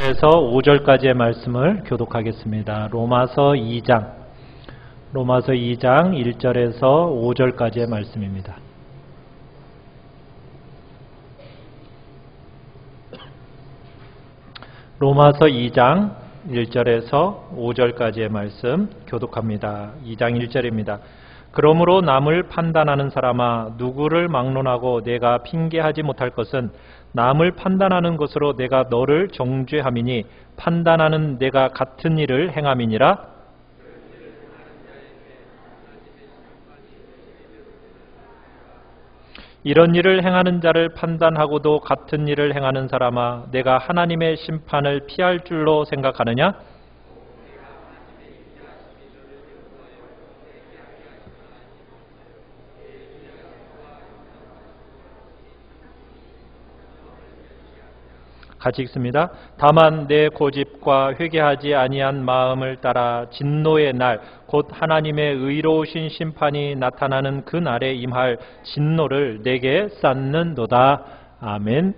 1절에서 5절까지의 말씀을 교독하겠습니다. 로마서 2장 1절에서 5절까지의 말씀입니다. 로마서 2장 1절에서 5절까지의 말씀 교독합니다. 2장 1절입니다. 그러므로 남을 판단하는 사람아, 누구를 막론하고 내가 핑계하지 못할 것은 남을 판단하는 것으로 내가 너를 정죄함이니 판단하는 내가 같은 일을 행함이니라. 이런 일을 행하는 자를 판단하고도 같은 일을 행하는 사람아, 내가 하나님의 심판을 피할 줄로 생각하느냐? 같이 읽습니다. 다만 내 고집과 회개하지 아니한 마음을 따라 진노의 날, 곧 하나님의 의로우신 심판이 나타나는 그 날에 임할 진노를 내게 쌓는도다. 아멘.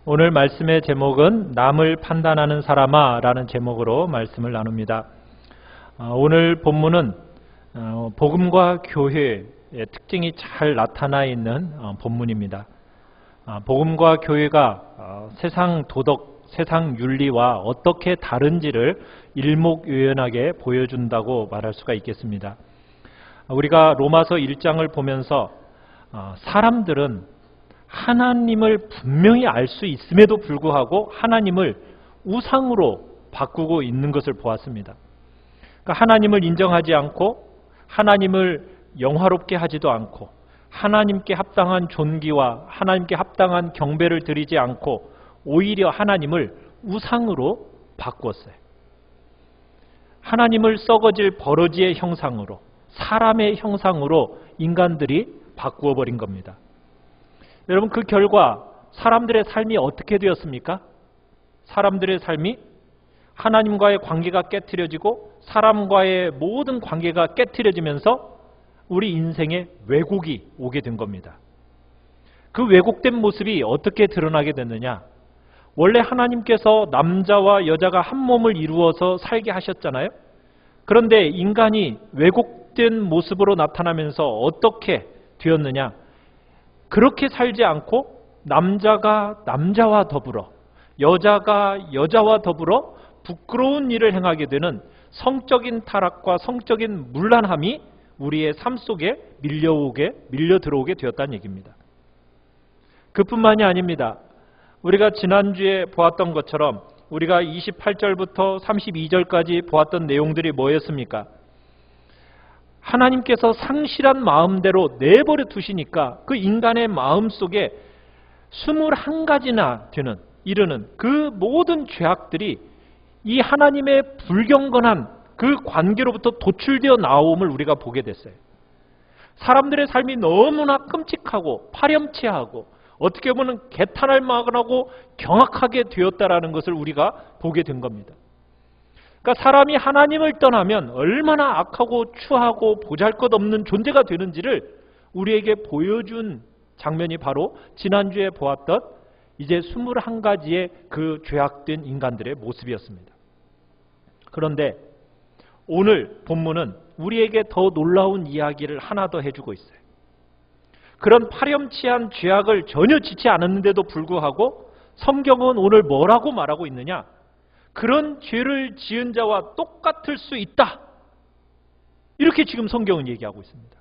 오늘 말씀의 제목은 남을 판단하는 사람아 라는 제목으로 말씀을 나눕니다. 오늘 본문은 복음과 교회의 특징이 잘 나타나 있는 본문입니다. 복음과 교회가 세상 도덕, 세상 윤리와 어떻게 다른지를 일목요연하게 보여준다고 말할 수가 있겠습니다. 우리가 로마서 1장을 보면서 사람들은 하나님을 분명히 알 수 있음에도 불구하고 하나님을 우상으로 바꾸고 있는 것을 보았습니다. 그러니까 하나님을 인정하지 않고 하나님을 영화롭게 하지도 않고 하나님께 합당한 존귀와 하나님께 합당한 경배를 드리지 않고 오히려 하나님을 우상으로 바꾸었어요. 하나님을 썩어질 버러지의 형상으로, 사람의 형상으로 인간들이 바꾸어 버린 겁니다. 여러분, 그 결과 사람들의 삶이 어떻게 되었습니까? 사람들의 삶이 하나님과의 관계가 깨트려지고 사람과의 모든 관계가 깨트려지면서 우리 인생에 왜곡이 오게 된 겁니다. 그 왜곡된 모습이 어떻게 드러나게 됐느냐? 원래 하나님께서 남자와 여자가 한 몸을 이루어서 살게 하셨잖아요. 그런데 인간이 왜곡된 모습으로 나타나면서 어떻게 되었느냐? 그렇게 살지 않고 남자가 남자와 더불어, 여자가 여자와 더불어 부끄러운 일을 행하게 되는 성적인 타락과 성적인 문란함이 우리의 삶 속에 밀려 들어오게 되었다는 얘기입니다. 그뿐만이 아닙니다. 우리가 지난주에 보았던 것처럼 우리가 28절부터 32절까지 보았던 내용들이 뭐였습니까? 하나님께서 상실한 마음대로 내버려 두시니까 그 인간의 마음 속에 21가지나 이르는 그 모든 죄악들이 이 하나님의 불경건한 그 관계로부터 도출되어 나옴을 우리가 보게 됐어요. 사람들의 삶이 너무나 끔찍하고 파렴치하고 어떻게 보면 개탄할 만하고 경악하게 되었다라는 것을 우리가 보게 된 겁니다. 그러니까 사람이 하나님을 떠나면 얼마나 악하고 추하고 보잘것없는 존재가 되는지를 우리에게 보여준 장면이 바로 지난주에 보았던 이제 21가지의 그 죄악된 인간들의 모습이었습니다. 그런데 오늘 본문은 우리에게 더 놀라운 이야기를 하나 더 해주고 있어요. 그런 파렴치한 죄악을 전혀 짓지 않았는데도 불구하고 성경은 오늘 뭐라고 말하고 있느냐? 그런 죄를 지은 자와 똑같을 수 있다. 이렇게 지금 성경은 얘기하고 있습니다.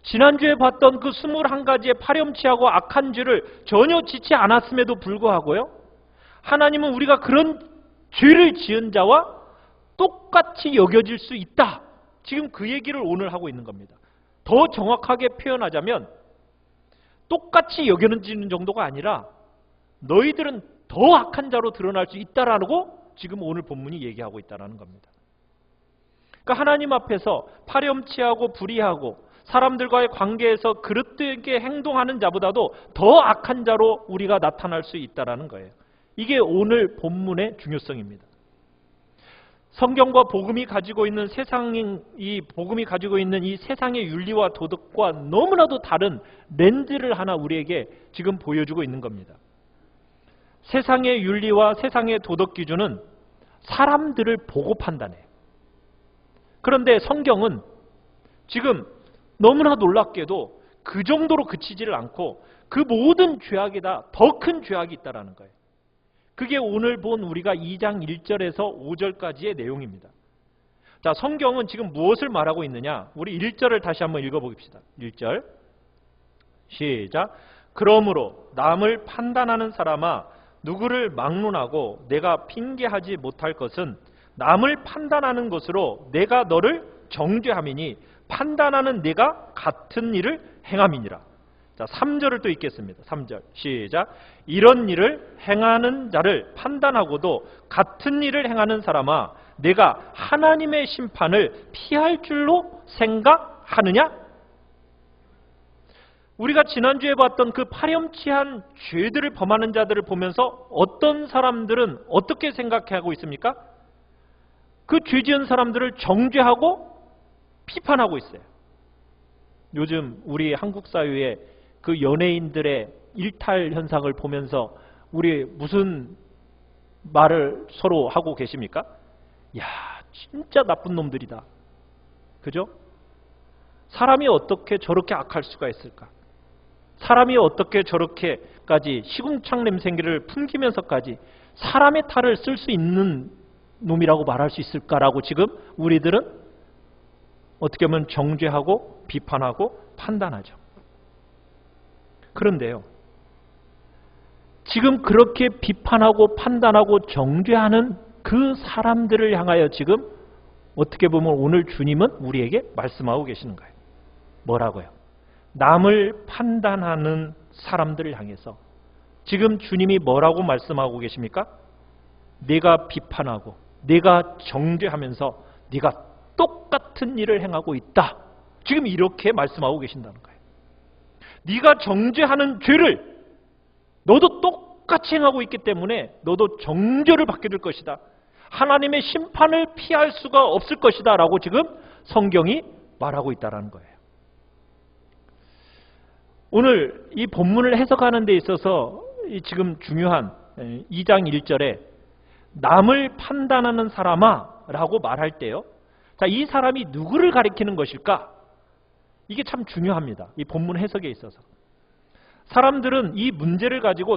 지난주에 봤던 그 21가지의 파렴치하고 악한 죄를 전혀 짓지 않았음에도 불구하고요, 하나님은 우리가 그런 죄를 지은 자와 똑같이 여겨질 수 있다. 지금 그 얘기를 오늘 하고 있는 겁니다. 더 정확하게 표현하자면 똑같이 여겨지는 정도가 아니라 너희들은 더 악한 자로 드러날 수 있다라고 지금 오늘 본문이 얘기하고 있다는 겁니다. 그러니까 하나님 앞에서 파렴치하고 불의하고 사람들과의 관계에서 그릇되게 행동하는 자보다도 더 악한 자로 우리가 나타날 수 있다는 거예요. 이게 오늘 본문의 중요성입니다. 성경과 복음이 가지고 있는 복음이 가지고 있는 이 세상의 윤리와 도덕과 너무나도 다른 렌즈를 하나 우리에게 지금 보여주고 있는 겁니다. 세상의 윤리와 세상의 도덕 기준은 사람들을 보고 판단해요. 그런데 성경은 지금 너무나 놀랍게도 그 정도로 그치지를 않고 그 모든 죄악에다 더 큰 죄악이 있다는 거예요. 그게 오늘 본 우리가 2장 1절에서 5절까지의 내용입니다. 자, 성경은 지금 무엇을 말하고 있느냐? 우리 1절을 다시 한번 읽어봅시다. 1절 시작. 그러므로 남을 판단하는 사람아, 누구를 막론하고 내가 핑계하지 못할 것은 남을 판단하는 것으로 내가 너를 정죄함이니 판단하는 내가 같은 일을 행함이니라. 자, 3절을 또 읽겠습니다. 3절 시작. 이런 일을 행하는 자를 판단하고도 같은 일을 행하는 사람아, 내가 하나님의 심판을 피할 줄로 생각하느냐? 우리가 지난주에 봤던 그 파렴치한 죄들을 범하는 자들을 보면서 어떤 사람들은 어떻게 생각하고 있습니까? 그 죄 지은 사람들을 정죄하고 비판하고 있어요. 요즘 우리 한국 사회에 그 연예인들의 일탈 현상을 보면서 우리 무슨 말을 서로 하고 계십니까? 야, 진짜 나쁜 놈들이다. 그죠? 사람이 어떻게 저렇게 악할 수가 있을까? 사람이 어떻게 저렇게까지 시궁창 냄새기를 풍기면서까지 사람의 탈을 쓸 수 있는 놈이라고 말할 수 있을까라고 지금 우리들은 어떻게 보면 정죄하고 비판하고 판단하죠. 그런데요, 지금 그렇게 비판하고 판단하고 정죄하는 그 사람들을 향하여 지금 어떻게 보면 오늘 주님은 우리에게 말씀하고 계시는 거예요. 뭐라고요? 남을 판단하는 사람들을 향해서 지금 주님이 뭐라고 말씀하고 계십니까? 내가 비판하고 내가 정죄하면서 네가 똑같은 일을 행하고 있다. 지금 이렇게 말씀하고 계신다는 거예요. 네가 정죄하는 죄를 너도 똑같이 행하고 있기 때문에 너도 정죄를 받게 될 것이다. 하나님의 심판을 피할 수가 없을 것이다 라고 지금 성경이 말하고 있다는 거예요. 오늘 이 본문을 해석하는 데 있어서 지금 중요한 2장 1절에 남을 판단하는 사람아 라고 말할 때요, 자, 이 사람이 누구를 가리키는 것일까? 이게 참 중요합니다. 이 본문 해석에 있어서. 사람들은 이 문제를 가지고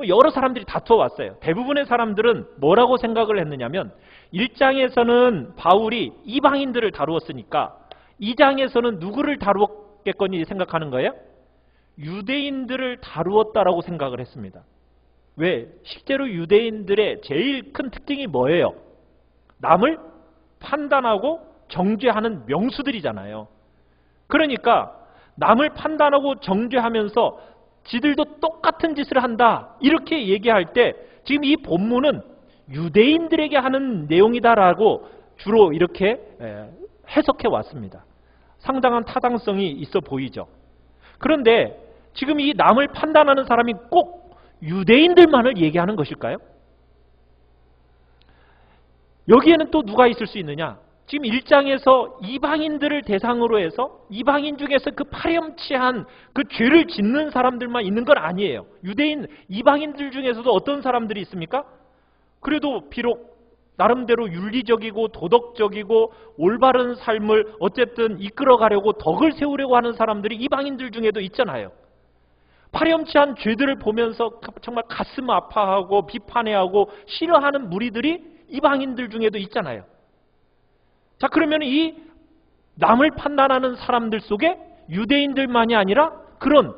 여러 사람들이 다투어 왔어요. 대부분의 사람들은 뭐라고 생각을 했느냐면 1장에서는 바울이 이방인들을 다루었으니까 2장에서는 누구를 다루었겠거니 생각하는 거예요? 유대인들을 다루었다라고 생각을 했습니다. 왜? 실제로 유대인들의 제일 큰 특징이 뭐예요? 남을 판단하고 정죄하는 명수들이잖아요. 그러니까 남을 판단하고 정죄하면서 지들도 똑같은 짓을 한다 이렇게 얘기할 때 지금 이 본문은 유대인들에게 하는 내용이다라고 주로 이렇게 해석해 왔습니다. 상당한 타당성이 있어 보이죠. 그런데 지금 이 남을 판단하는 사람이 꼭 유대인들만을 얘기하는 것일까요? 여기에는 또 누가 있을 수 있느냐? 지금 1장에서 이방인들을 대상으로 해서 이방인 중에서 그 파렴치한 그 죄를 짓는 사람들만 있는 건 아니에요. 유대인, 이방인들 중에서도 어떤 사람들이 있습니까? 그래도 비록 나름대로 윤리적이고 도덕적이고 올바른 삶을 어쨌든 이끌어가려고 덕을 세우려고 하는 사람들이 이방인들 중에도 있잖아요. 파렴치한 죄들을 보면서 정말 가슴 아파하고 비판해하고 싫어하는 무리들이 이방인들 중에도 있잖아요. 자, 그러면 이 남을 판단하는 사람들 속에 유대인들만이 아니라 그런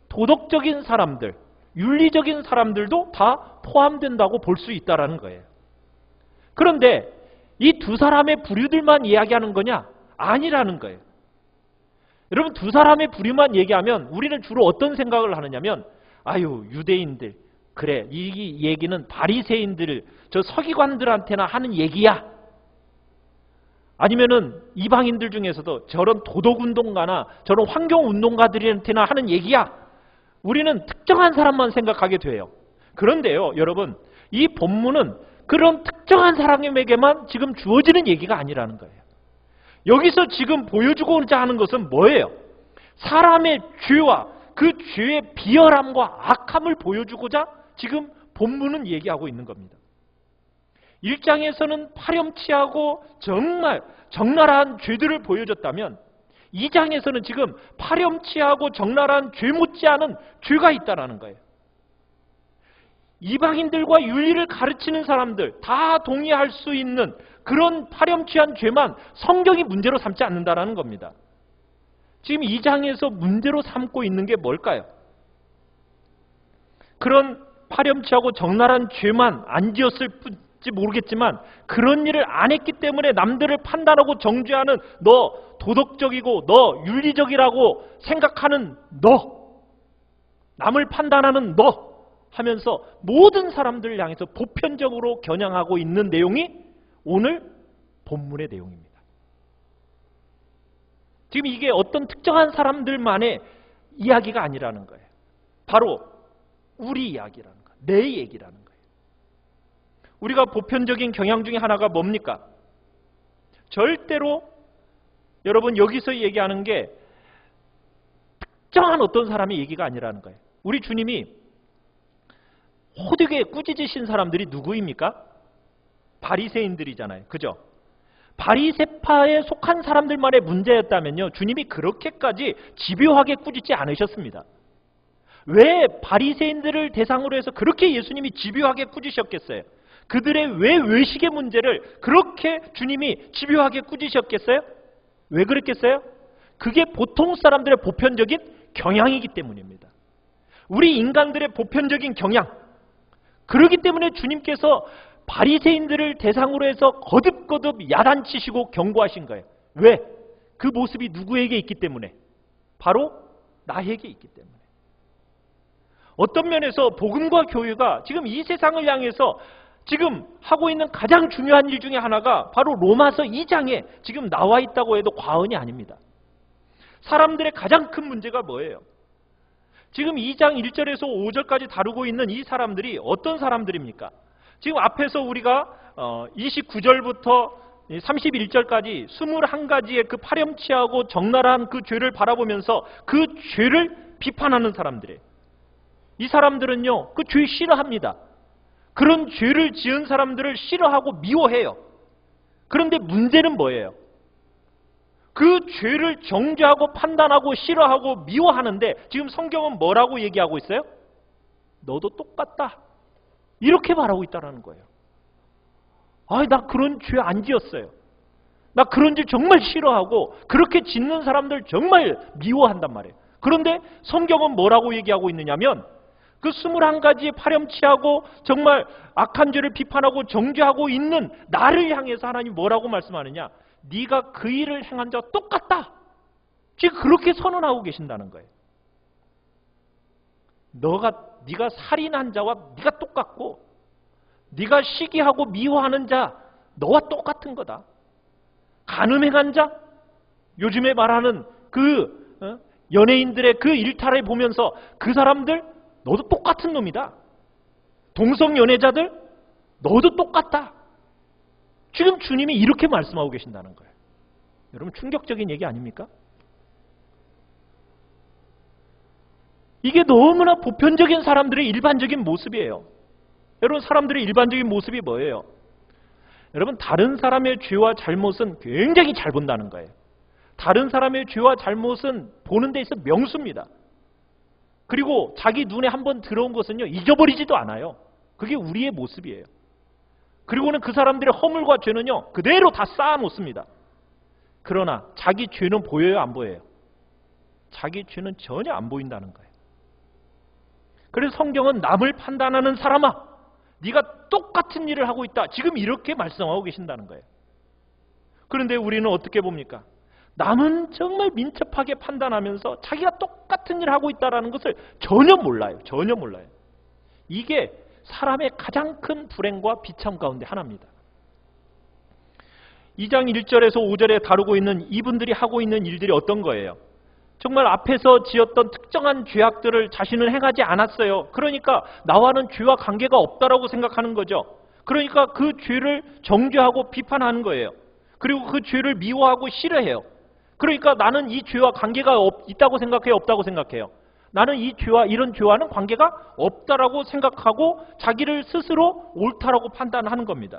도덕적인 사람들, 윤리적인 사람들도 다 포함된다고 볼 수 있다는 거예요. 그런데 이 두 사람의 부류들만 이야기하는 거냐? 아니라는 거예요. 여러분, 두 사람의 부류만 얘기하면 우리는 주로 어떤 생각을 하느냐면, 아유, 유대인들, 그래, 이 얘기는 바리새인들, 저 서기관들한테나 하는 얘기야. 아니면은 이방인들 중에서도 저런 도덕운동가나 저런 환경운동가들한테나 하는 얘기야. 우리는 특정한 사람만 생각하게 돼요. 그런데요, 여러분, 이 본문은 그런 특정한 사람에게만 지금 주어지는 얘기가 아니라는 거예요. 여기서 지금 보여주고자 하는 것은 뭐예요? 사람의 죄와 그 죄의 비열함과 악함을 보여주고자 지금 본문은 얘기하고 있는 겁니다. 1장에서는 파렴치하고 정말 적나라한 죄들을 보여줬다면 2장에서는 지금 파렴치하고 적나라한 죄 못지않은 죄가 있다는 거예요. 이방인들과 윤리를 가르치는 사람들 다 동의할 수 있는 그런 파렴치한 죄만 성경이 문제로 삼지 않는다는 겁니다. 지금 2장에서 문제로 삼고 있는 게 뭘까요? 그런 파렴치하고 적나라한 죄만 안 지었을지 모르겠지만 그런 일을 안 했기 때문에 남들을 판단하고 정죄하는 너 도덕적이고 너 윤리적이라고 생각하는 너 남을 판단하는 너 하면서 모든 사람들을 향해서 보편적으로 겨냥하고 있는 내용이 오늘 본문의 내용입니다. 지금 이게 어떤 특정한 사람들만의 이야기가 아니라는 거예요. 바로 우리 이야기라는 거예요. 내 얘기라는 거예요. 우리가 보편적인 경향 중에 하나가 뭡니까? 절대로 여러분 여기서 얘기하는 게 특정한 어떤 사람의 얘기가 아니라는 거예요. 우리 주님이 호되게 꾸짖으신 사람들이 누구입니까? 바리새인들이잖아요. 그죠? 바리새파에 속한 사람들만의 문제였다면요. 주님이 그렇게까지 집요하게 꾸짖지 않으셨습니다. 왜 바리새인들을 대상으로 해서 그렇게 예수님이 집요하게 꾸짖으셨겠어요? 그들의 왜 외식의 문제를 그렇게 주님이 집요하게 꾸짖으셨겠어요? 왜 그랬겠어요? 그게 보통 사람들의 보편적인 경향이기 때문입니다. 우리 인간들의 보편적인 경향. 그렇기 때문에 주님께서 바리새인들을 대상으로 해서 거듭거듭 야단치시고 경고하신 거예요. 왜? 그 모습이 누구에게 있기 때문에? 바로 나에게 있기 때문에. 어떤 면에서 복음과 교회가 지금 이 세상을 향해서 지금 하고 있는 가장 중요한 일 중에 하나가 바로 로마서 2장에 지금 나와 있다고 해도 과언이 아닙니다. 사람들의 가장 큰 문제가 뭐예요? 지금 2장 1절에서 5절까지 다루고 있는 이 사람들이 어떤 사람들입니까? 지금 앞에서 우리가 29절부터 31절까지 21가지의 그 파렴치하고 적나라한 그 죄를 바라보면서 그 죄를 비판하는 사람들이에요. 이 사람들은요, 그 죄 싫어합니다. 그런 죄를 지은 사람들을 싫어하고 미워해요. 그런데 문제는 뭐예요? 그 죄를 정죄하고 판단하고 싫어하고 미워하는데 지금 성경은 뭐라고 얘기하고 있어요? 너도 똑같다. 이렇게 말하고 있다는 거예요. 나 그런 죄 안 지었어요. 나 그런 죄 정말 싫어하고 그렇게 짓는 사람들 정말 미워한단 말이에요. 그런데 성경은 뭐라고 얘기하고 있느냐면 그 21가지의 파렴치하고 정말 악한 죄를 비판하고 정죄하고 있는 나를 향해서 하나님 뭐라고 말씀하느냐? 네가 그 일을 행한 자와 똑같다. 지금 그렇게 선언하고 계신다는 거예요. 네가 살인한 자와 네가 똑같고 네가 시기하고 미워하는 자 너와 똑같은 거다. 간음행한 자 요즘에 말하는 그 연예인들의 그 일탈을 보면서 그 사람들 너도 똑같은 놈이다. 동성 연애자들 너도 똑같다. 지금 주님이 이렇게 말씀하고 계신다는 거예요. 여러분 충격적인 얘기 아닙니까? 이게 너무나 보편적인 사람들의 일반적인 모습이에요. 여러분 사람들의 일반적인 모습이 뭐예요? 여러분 다른 사람의 죄와 잘못은 굉장히 잘 본다는 거예요. 다른 사람의 죄와 잘못은 보는 데 있어 명수입니다. 그리고 자기 눈에 한번 들어온 것은요 잊어버리지도 않아요. 그게 우리의 모습이에요. 그리고는 그 사람들의 허물과 죄는요 그대로 다 쌓아놓습니다. 그러나 자기 죄는 보여요 안 보여요? 자기 죄는 전혀 안 보인다는 거예요. 그래서 성경은 남을 판단하는 사람아 네가 똑같은 일을 하고 있다. 지금 이렇게 말씀하고 계신다는 거예요. 그런데 우리는 어떻게 봅니까? 남은 정말 민첩하게 판단하면서 자기가 똑같은 일을 하고 있다는 것을 전혀 몰라요. 전혀 몰라요. 이게 사람의 가장 큰 불행과 비참 가운데 하나입니다. 2장 1절에서 5절에 다루고 있는 이분들이 하고 있는 일들이 어떤 거예요? 정말 앞에서 지었던 특정한 죄악들을 자신은 행하지 않았어요. 그러니까 나와는 죄와 관계가 없다라고 생각하는 거죠. 그러니까 그 죄를 정죄하고 비판하는 거예요. 그리고 그 죄를 미워하고 싫어해요. 그러니까 나는 이 죄와 관계가 있다고 생각해요? 없다고 생각해요? 나는 이 죄와 이런 죄와는 관계가 없다라고 생각하고 자기를 스스로 옳다라고 판단하는 겁니다.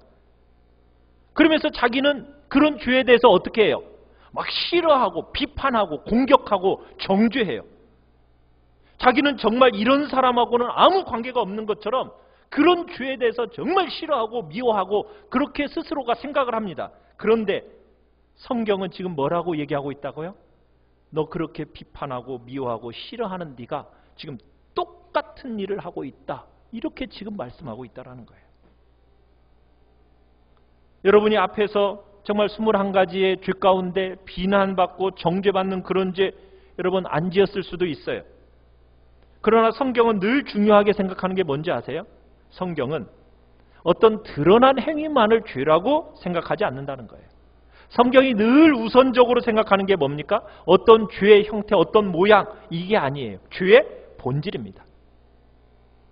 그러면서 자기는 그런 죄에 대해서 어떻게 해요? 막 싫어하고 비판하고 공격하고 정죄해요. 자기는 정말 이런 사람하고는 아무 관계가 없는 것처럼 그런 죄에 대해서 정말 싫어하고 미워하고 그렇게 스스로가 생각을 합니다. 그런데 성경은 지금 뭐라고 얘기하고 있다고요? 너 그렇게 비판하고 미워하고 싫어하는 네가 지금 똑같은 일을 하고 있다. 이렇게 지금 말씀하고 있다는 거예요. 여러분이 앞에서 정말 21가지의 죄 가운데 비난받고 정죄받는 그런 죄 여러분 안 지었을 수도 있어요. 그러나 성경은 늘 중요하게 생각하는 게 뭔지 아세요? 성경은 어떤 드러난 행위만을 죄라고 생각하지 않는다는 거예요. 성경이 늘 우선적으로 생각하는 게 뭡니까? 어떤 죄의 형태, 어떤 모양, 이게 아니에요. 죄의 본질입니다.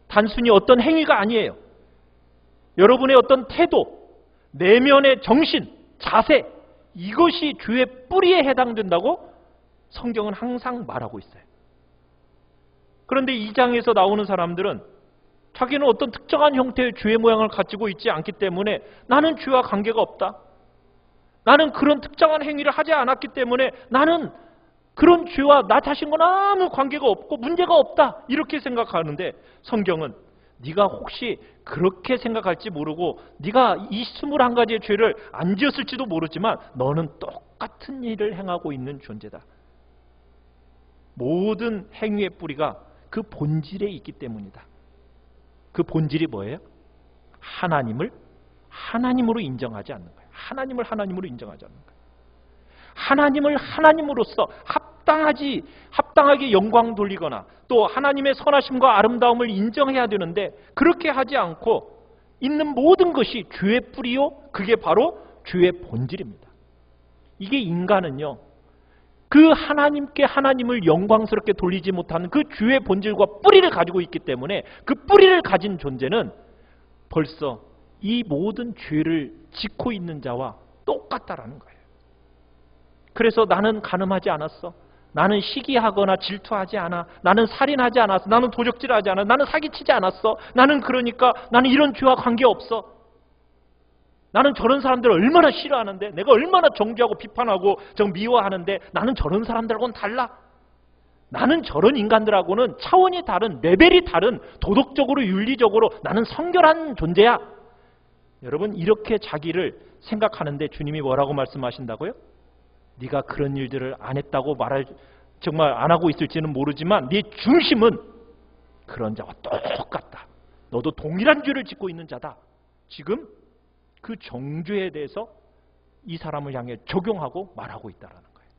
단순히 어떤 행위가 아니에요. 여러분의 어떤 태도, 내면의 정신, 자세, 이것이 죄의 뿌리에 해당된다고 성경은 항상 말하고 있어요. 그런데 이 장에서 나오는 사람들은 자기는 어떤 특정한 형태의 죄의 모양을 가지고 있지 않기 때문에 나는 죄와 관계가 없다. 나는 그런 특정한 행위를 하지 않았기 때문에 나는 그런 죄와 나 자신과는 아무 관계가 없고 문제가 없다. 이렇게 생각하는데 성경은 네가 혹시 그렇게 생각할지 모르고 네가 이 21가지의 죄를 안 지었을지도 모르지만 너는 똑같은 일을 행하고 있는 존재다. 모든 행위의 뿌리가 그 본질에 있기 때문이다. 그 본질이 뭐예요? 하나님을 하나님으로 인정하지 않는 거예요. 하나님을 하나님으로 인정하지 않는 거예요. 하나님을 하나님으로서 합당하게 영광 돌리거나 또 하나님의 선하심과 아름다움을 인정해야 되는데 그렇게 하지 않고 있는 모든 것이 죄의 뿌리요. 그게 바로 죄의 본질입니다. 이게 인간은요. 그 하나님께 하나님을 영광스럽게 돌리지 못하는 그 죄의 본질과 뿌리를 가지고 있기 때문에 그 뿌리를 가진 존재는 벌써 이 모든 죄를 짓고 있는 자와 똑같다라는 거예요. 그래서 나는 간음하지 않았어. 나는 시기하거나 질투하지 않아. 나는 살인하지 않았어. 나는 도적질하지 않아. 나는 사기치지 않았어. 나는 이런 죄와 관계없어. 나는 저런 사람들을 얼마나 싫어하는데 내가 얼마나 정죄하고 비판하고 미워하는데 나는 저런 사람들하고는 달라. 나는 저런 인간들하고는 차원이 다른 레벨이 다른 도덕적으로 윤리적으로 나는 성결한 존재야. 여러분 이렇게 자기를 생각하는데 주님이 뭐라고 말씀하신다고요? 네가 그런 일들을 안 했다고 정말 안 하고 있을지는 모르지만 네 중심은 그런 자와 똑같다. 너도 동일한 죄를 짓고 있는 자다. 지금 그 정죄에 대해서 이 사람을 향해 적용하고 말하고 있다는 거예요.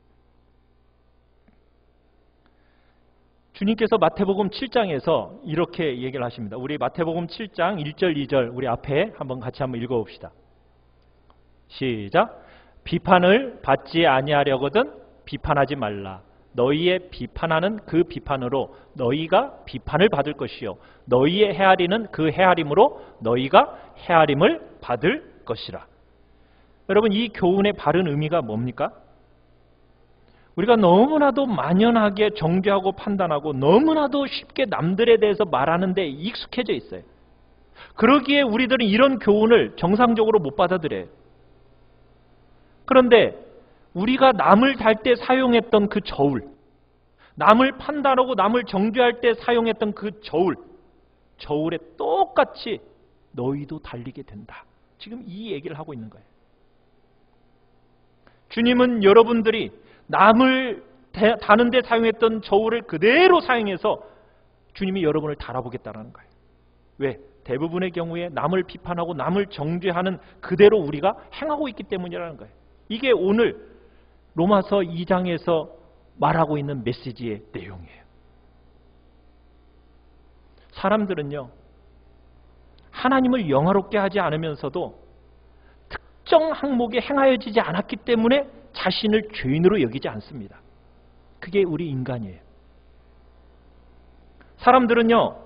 주님께서 마태복음 7장에서 이렇게 얘기를 하십니다. 우리 마태복음 7장 1절 2절 우리 앞에 같이 한번 읽어봅시다. 시작. 비판을 받지 아니하려거든 비판하지 말라. 너희의 비판하는 그 비판으로 너희가 비판을 받을 것이요 너희의 헤아리는 그 헤아림으로 너희가 헤아림을 받을 것이라. 여러분 이 교훈의 바른 의미가 뭡니까? 우리가 너무나도 만연하게 정죄하고 판단하고 너무나도 쉽게 남들에 대해서 말하는 데 익숙해져 있어요. 그러기에 우리들은 이런 교훈을 정상적으로 못 받아들여요. 그런데 우리가 남을 달 때 사용했던 그 저울, 남을 판단하고 남을 정죄할 때 사용했던 그 저울에 똑같이 너희도 달리게 된다. 지금 이 얘기를 하고 있는 거예요. 주님은 여러분들이 남을 다는 데 사용했던 저울을 그대로 사용해서 주님이 여러분을 달아보겠다는 거예요. 왜? 대부분의 경우에 남을 비판하고 남을 정죄하는 그대로 우리가 행하고 있기 때문이라는 거예요. 이게 오늘 로마서 2장에서 말하고 있는 메시지의 내용이에요. 사람들은요, 하나님을 영화롭게 하지 않으면서도 특정 항목에 행하여지지 않았기 때문에 자신을 죄인으로 여기지 않습니다. 그게 우리 인간이에요. 사람들은요,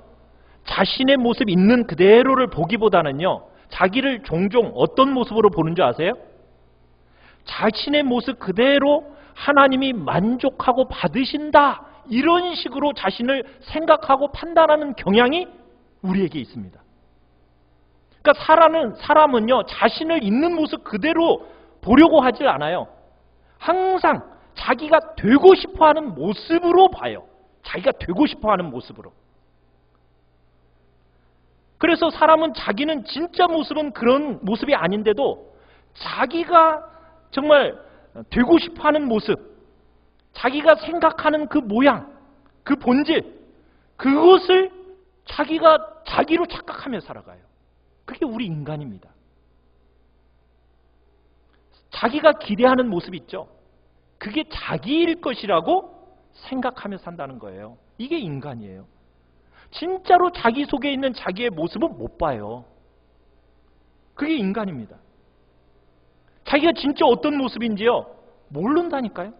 자신의 모습 있는 그대로를 보기보다는요, 자기를 종종 어떤 모습으로 보는 줄 아세요? 자신의 모습 그대로 하나님이 만족하고 받으신다. 이런 식으로 자신을 생각하고 판단하는 경향이 우리에게 있습니다. 그러니까 사람은요, 자신을 있는 모습 그대로 보려고 하질 않아요. 항상 자기가 되고 싶어하는 모습으로 봐요. 자기가 되고 싶어하는 모습으로. 그래서 사람은 자기는 진짜 모습은 그런 모습이 아닌데도 자기가 정말 되고 싶어하는 모습, 자기가 생각하는 그 모양, 그 본질, 그것을 자기가 자기로 착각하며 살아가요. 그게 우리 인간입니다. 자기가 기대하는 모습 있죠. 그게 자기일 것이라고 생각하며 산다는 거예요. 이게 인간이에요. 진짜로 자기 속에 있는 자기의 모습은 못 봐요. 그게 인간입니다. 자기가 진짜 어떤 모습인지요, 모른다니까요.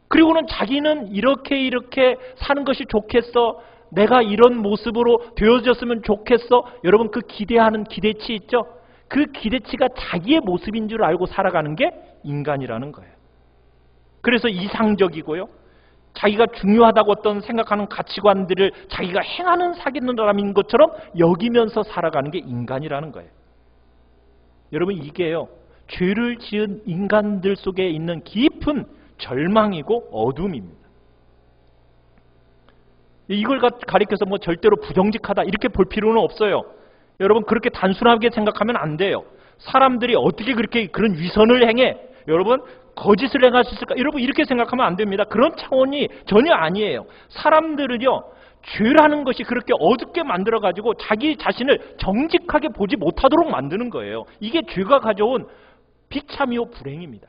그리고는 자기는 이렇게 사는 것이 좋겠어, 내가 이런 모습으로 되어졌으면 좋겠어. 여러분, 그 기대하는 기대치 있죠? 그 기대치가 자기의 모습인 줄 알고 살아가는 게 인간이라는 거예요. 그래서 이상적이고요, 자기가 중요하다고 어떤 생각하는 가치관들을 자기가 행하는 사귀는 사람인 것처럼 여기면서 살아가는 게 인간이라는 거예요. 여러분, 이게요, 죄를 지은 인간들 속에 있는 깊은 절망이고 어둠입니다. 이걸 가리켜서 절대로 부정직하다 이렇게 볼 필요는 없어요. 여러분, 그렇게 단순하게 생각하면 안 돼요. 사람들이 어떻게 그렇게 그런 위선을 행해? 여러분, 거짓을 행할 수 있을까? 여러분, 이렇게 생각하면 안 됩니다. 그런 차원이 전혀 아니에요. 사람들은요, 죄라는 것이 그렇게 어둡게 만들어가지고 자기 자신을 정직하게 보지 못하도록 만드는 거예요. 이게 죄가 가져온 비참이요 불행입니다.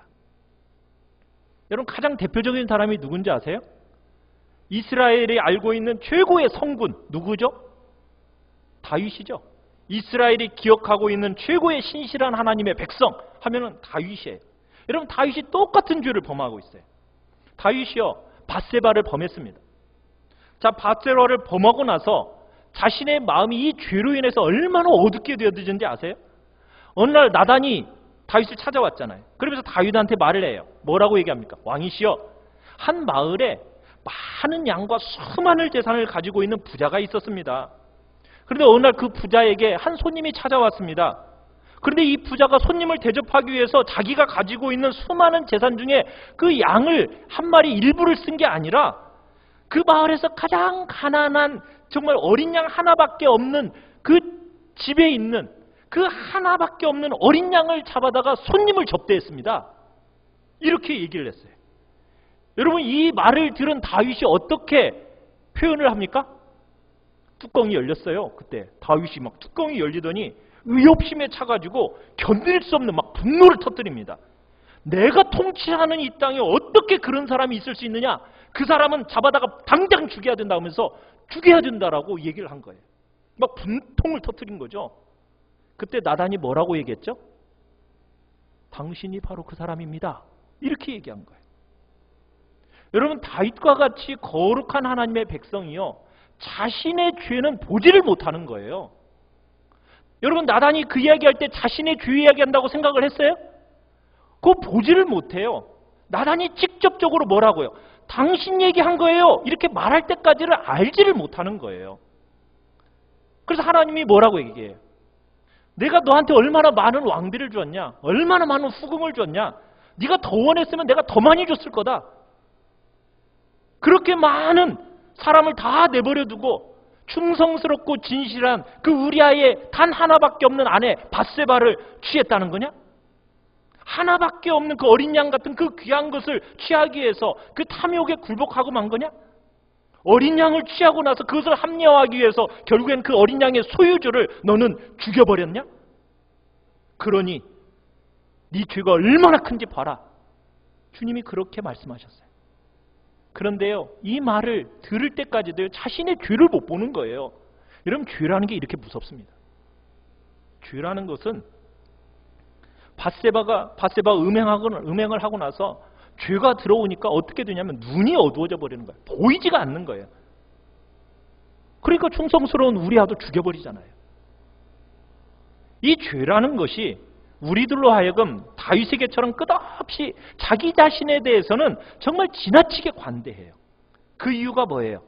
여러분, 가장 대표적인 사람이 누군지 아세요? 이스라엘이 알고 있는 최고의 성군 누구죠? 다윗이죠. 이스라엘이 기억하고 있는 최고의 신실한 하나님의 백성 하면은 다윗이에요. 여러분, 다윗이 똑같은 죄를 범하고 있어요. 다윗이요, 밧세바를 범했습니다. 자, 밧세바를 범하고 나서 자신의 마음이 이 죄로 인해서 얼마나 어둡게 되어지는지 아세요? 어느 날 나단이 다윗을 찾아왔잖아요. 그러면서 다윗한테 말을 해요. 뭐라고 얘기합니까? 왕이시여, 한 마을에 많은 양과 수많은 재산을 가지고 있는 부자가 있었습니다. 그런데 어느 날 그 부자에게 한 손님이 찾아왔습니다. 그런데 이 부자가 손님을 대접하기 위해서 자기가 가지고 있는 수많은 재산 중에 그 양을 한 마리 일부를 쓴 게 아니라 그 마을에서 가장 가난한 정말 어린 양 하나밖에 없는 그 집에 있는 그 하나밖에 없는 어린 양을 잡아다가 손님을 접대했습니다. 이렇게 얘기를 했어요. 여러분, 이 말을 들은 다윗이 어떻게 표현을 합니까? 뚜껑이 열렸어요. 그때 다윗이 막 뚜껑이 열리더니 의협심에 차가지고 견딜 수 없는 막 분노를 터뜨립니다. 내가 통치하는 이 땅에 어떻게 그런 사람이 있을 수 있느냐? 그 사람은 잡아다가 당장 죽여야 된다 하면서 죽여야 된다라고 얘기를 한 거예요. 막 분통을 터뜨린 거죠. 그때 나단이 뭐라고 얘기했죠? 당신이 바로 그 사람입니다. 이렇게 얘기한 거예요. 여러분, 다윗과 같이 거룩한 하나님의 백성이요, 자신의 죄는 보지를 못하는 거예요. 여러분, 나단이 그 이야기할 때 자신의 죄 이야기한다고 생각을 했어요? 그거 보지를 못해요. 나단이 직접적으로 뭐라고요? 당신 얘기한 거예요. 이렇게 말할 때까지를 알지를 못하는 거예요. 그래서 하나님이 뭐라고 얘기해요? 내가 너한테 얼마나 많은 왕비를 줬냐? 얼마나 많은 후금을 줬냐? 네가 더 원했으면 내가 더 많이 줬을 거다. 그렇게 많은 사람을 다 내버려 두고 충성스럽고 진실한 그 우리아의 단 하나밖에 없는 아내 밧세바를 취했다는 거냐? 하나밖에 없는 그 어린 양 같은 그 귀한 것을 취하기 위해서 그 탐욕에 굴복하고 만 거냐? 어린 양을 취하고 나서 그것을 합리화하기 위해서 결국엔 그 어린 양의 소유주를 너는 죽여버렸냐? 그러니 네 죄가 얼마나 큰지 봐라. 주님이 그렇게 말씀하셨어요. 그런데요, 이 말을 들을 때까지도 자신의 죄를 못 보는 거예요. 여러분, 죄라는 게 이렇게 무섭습니다. 죄라는 것은 밧세바가 음행을 하고 나서 죄가 들어오니까 어떻게 되냐면 눈이 어두워져 버리는 거예요. 보이지가 않는 거예요. 그러니까 충성스러운 우리아도 죽여버리잖아요. 이 죄라는 것이 우리들로 하여금 다윗에게처럼 끝없이 자기 자신에 대해서는 정말 지나치게 관대해요. 그 이유가 뭐예요?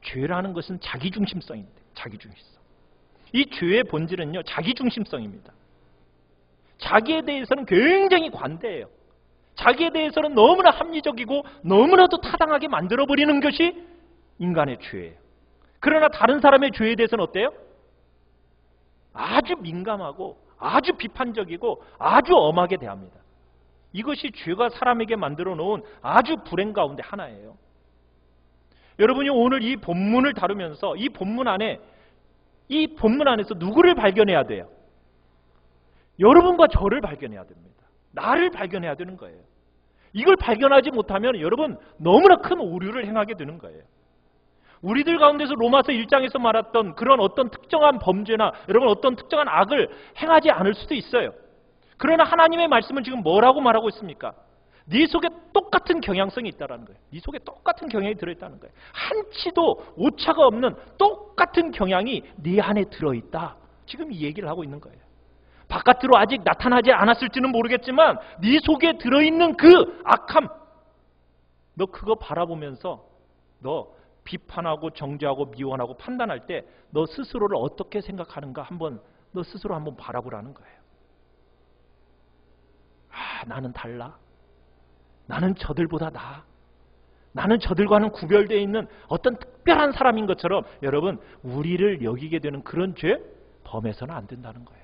죄라는 것은 자기중심성인데, 자기중심성. 이 죄의 본질은요, 자기중심성입니다. 자기에 대해서는 굉장히 관대해요. 자기에 대해서는 너무나 합리적이고 너무나도 타당하게 만들어버리는 것이 인간의 죄예요. 그러나 다른 사람의 죄에 대해서는 어때요? 아주 민감하고 아주 비판적이고 아주 엄하게 대합니다. 이것이 죄가 사람에게 만들어 놓은 아주 불행 가운데 하나예요. 여러분이 오늘 이 본문을 다루면서 이 본문 안에서 누구를 발견해야 돼요? 여러분과 저를 발견해야 됩니다. 나를 발견해야 되는 거예요. 이걸 발견하지 못하면 여러분 너무나 큰 오류를 행하게 되는 거예요. 우리들 가운데서 로마서 1장에서 말했던 그런 어떤 특정한 범죄나 여러분 어떤 특정한 악을 행하지 않을 수도 있어요. 그러나 하나님의 말씀은 지금 뭐라고 말하고 있습니까? 네 속에 똑같은 경향성이 있다는 거예요. 네 속에 똑같은 경향이 들어있다는 거예요. 한치도 오차가 없는 똑같은 경향이 네 안에 들어있다. 지금 이 얘기를 하고 있는 거예요. 바깥으로 아직 나타나지 않았을지는 모르겠지만 네 속에 들어있는 그 악함, 너 그거 바라보면서 너 비판하고 정죄하고 미워하고 판단할 때 너 스스로를 어떻게 생각하는가 너 스스로 한번 바라보라는 거예요. 나는 달라. 나는 저들보다 나아. 나는 저들과는 구별되어 있는 어떤 특별한 사람인 것처럼 여러분 우리를 여기게 되는 그런 죄 범해서는 안 된다는 거예요.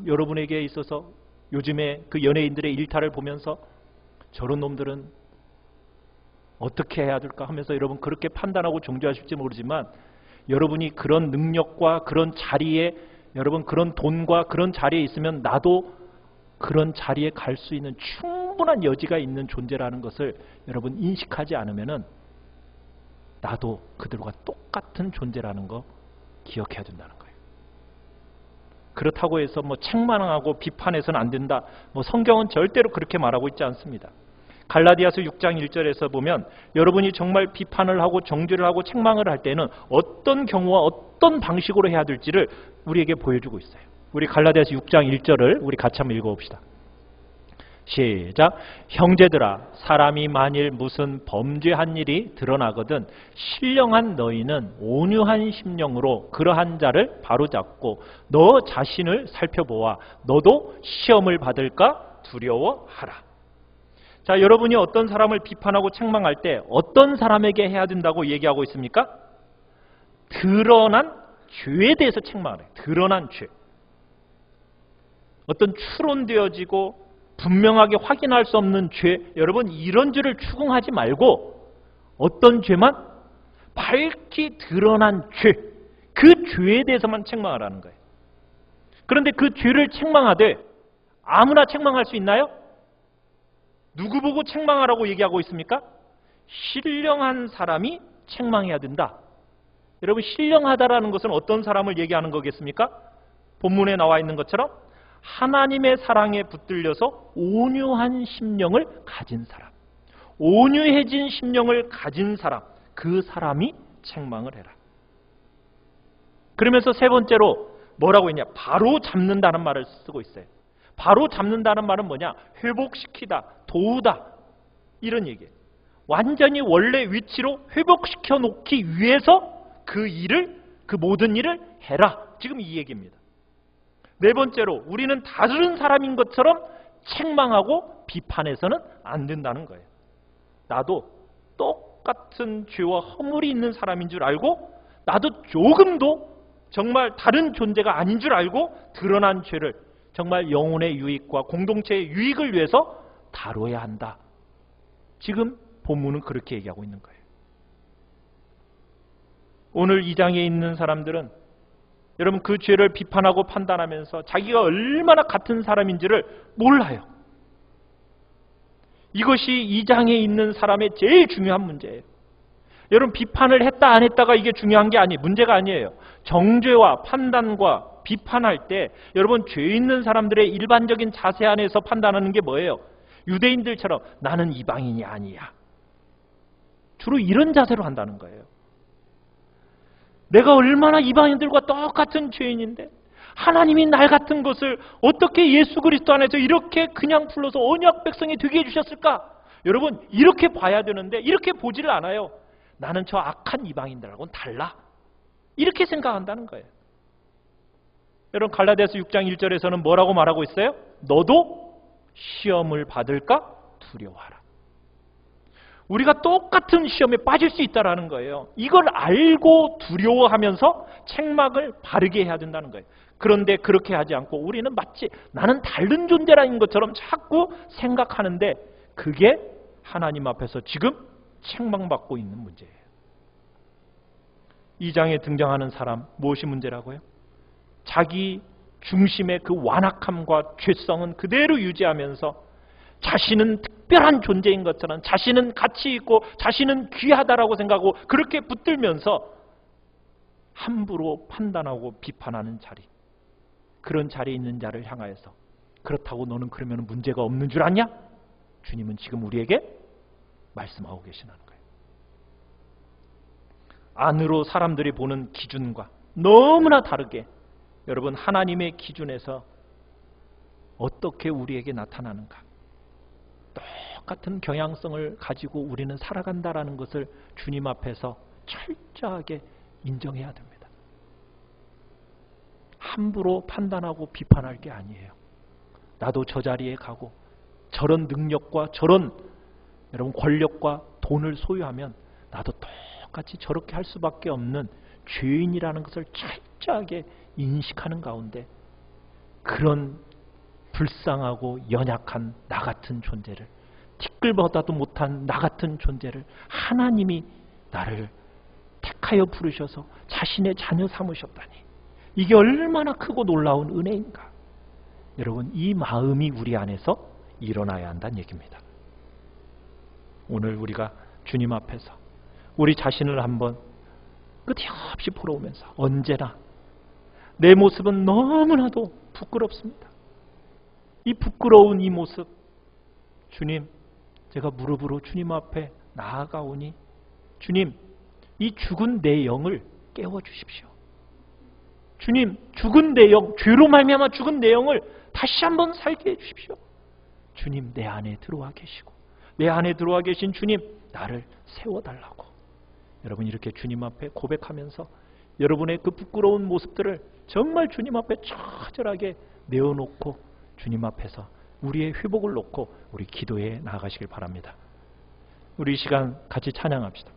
여러분에게 있어서 요즘에 그 연예인들의 일탈을 보면서 저런 놈들은 어떻게 해야 될까 하면서 여러분 그렇게 판단하고 정죄하실지 모르지만 여러분이 그런 능력과 그런 자리에 여러분 그런 돈과 그런 자리에 있으면 나도 그런 자리에 갈 수 있는 충분한 여지가 있는 존재라는 것을 여러분 인식하지 않으면은 나도 그들과 똑같은 존재라는 거 기억해야 된다는 거예요. 그렇다고 해서 책망하고 비판해서는 안 된다. 성경은 절대로 그렇게 말하고 있지 않습니다. 갈라디아서 6장 1절에서 보면 여러분이 정말 비판을 하고 정죄를 하고 책망을 할 때는 어떤 경우와 어떤 방식으로 해야 될지를 우리에게 보여주고 있어요. 우리 갈라디아서 6장 1절을 우리 같이 한번 읽어봅시다. 시작. 형제들아, 사람이 만일 무슨 범죄한 일이 드러나거든 신령한 너희는 온유한 심령으로 그러한 자를 바로잡고 너 자신을 살펴보아 너도 시험을 받을까 두려워하라. 자, 여러분이 어떤 사람을 비판하고 책망할 때 어떤 사람에게 해야 된다고 얘기하고 있습니까? 드러난 죄에 대해서 책망을 해요. 드러난 죄. 어떤 추론되어지고 분명하게 확인할 수 없는 죄, 여러분 이런 죄를 추궁하지 말고 어떤 죄만? 밝히 드러난 죄, 그 죄에 대해서만 책망하라는 거예요. 그런데 그 죄를 책망하되 아무나 책망할 수 있나요? 누구 보고 책망하라고 얘기하고 있습니까? 신령한 사람이 책망해야 된다. 여러분 신령하다라는 것은 어떤 사람을 얘기하는 거겠습니까? 본문에 나와 있는 것처럼 하나님의 사랑에 붙들려서 온유한 심령을 가진 사람, 온유해진 심령을 가진 사람, 그 사람이 책망을 해라. 그러면서 세 번째로 뭐라고 했냐? 바로 잡는다는 말을 쓰고 있어요. 바로 잡는다는 말은 뭐냐? 회복시키다, 도우다, 이런 얘기예요. 완전히 원래 위치로 회복시켜 놓기 위해서 그 모든 일을 해라. 지금 이 얘기입니다. 네 번째로 우리는 다른 사람인 것처럼 책망하고 비판해서는 안 된다는 거예요. 나도 똑같은 죄와 허물이 있는 사람인 줄 알고 나도 조금도 정말 다른 존재가 아닌 줄 알고 드러난 죄를 정말 영혼의 유익과 공동체의 유익을 위해서 다뤄야 한다. 지금 본문은 그렇게 얘기하고 있는 거예요. 오늘 이 장에 있는 사람들은 여러분 그 죄를 비판하고 판단하면서 자기가 얼마나 같은 사람인지를 몰라요. 이것이 이 장에 있는 사람의 제일 중요한 문제예요. 여러분 비판을 했다 안 했다가 이게 중요한 게 문제가 아니에요. 정죄와 판단과 비판할 때 여러분 죄 있는 사람들의 일반적인 자세 안에서 판단하는 게 뭐예요? 유대인들처럼 나는 이방인이 아니야. 주로 이런 자세로 한다는 거예요. 내가 얼마나 이방인들과 똑같은 죄인인데 하나님이 날 같은 것을 어떻게 예수 그리스도 안에서 이렇게 그냥 불러서 언약 백성이 되게 해주셨을까? 여러분, 이렇게 봐야 되는데 이렇게 보지를 않아요. 나는 저 악한 이방인들하고는 달라. 이렇게 생각한다는 거예요. 여러분, 갈라디아서 6장 1절에서는 뭐라고 말하고 있어요? 너도 시험을 받을까 두려워하라. 우리가 똑같은 시험에 빠질 수 있다는 거예요. 이걸 알고 두려워하면서 책망을 바르게 해야 된다는 거예요. 그런데 그렇게 하지 않고 우리는 마치 나는 다른 존재라는 것처럼 자꾸 생각하는데 그게 하나님 앞에서 지금 책망받고 있는 문제예요. 이 장에 등장하는 사람, 무엇이 문제라고요? 자기 중심의 그 완악함과 죄성은 그대로 유지하면서 자신은 특별한 존재인 것처럼, 자신은 가치 있고 자신은 귀하다라고 생각하고 그렇게 붙들면서 함부로 판단하고 비판하는 자리, 그런 자리에 있는 자를 향하여서 그렇다고 너는 그러면 문제가 없는 줄 아냐? 주님은 지금 우리에게 말씀하고 계시는 거예요. 안으로 사람들이 보는 기준과 너무나 다르게 여러분, 하나님의 기준에서 어떻게 우리에게 나타나는가? 똑같은 경향성을 가지고 우리는 살아간다라는 것을 주님 앞에서 철저하게 인정해야 됩니다. 함부로 판단하고 비판할 게 아니에요. 나도 저 자리에 가고 저런 능력과 저런 여러분 권력과 돈을 소유하면 나도 똑같이 저렇게 할 수밖에 없는 죄인이라는 것을 철저하게 인식하는 가운데 그런 불쌍하고 연약한 나 같은 존재를, 티끌보다도 못한 나 같은 존재를 하나님이 나를 택하여 부르셔서 자신의 자녀 삼으셨다니, 이게 얼마나 크고 놀라운 은혜인가. 여러분, 이 마음이 우리 안에서 일어나야 한다는 얘기입니다. 오늘 우리가 주님 앞에서 우리 자신을 한번 끝이 없이 풀어오면서 언제나 내 모습은 너무나도 부끄럽습니다. 이 부끄러운 이 모습, 주님, 제가 무릎으로 주님 앞에 나아가오니 주님, 이 죽은 내 영을 깨워주십시오. 주님, 죽은 내 영, 죄로 말미암아 죽은 내 영을 다시 한번 살게 해주십시오. 주님, 내 안에 들어와 계시고 내 안에 들어와 계신 주님, 나를 세워달라고. 여러분, 이렇게 주님 앞에 고백하면서 여러분의 그 부끄러운 모습들을 정말 주님 앞에 처절하게 내어놓고 주님 앞에서 우리의 회복을 놓고 우리 기도에 나아가시길 바랍니다. 우리 이 시간 같이 찬양합시다.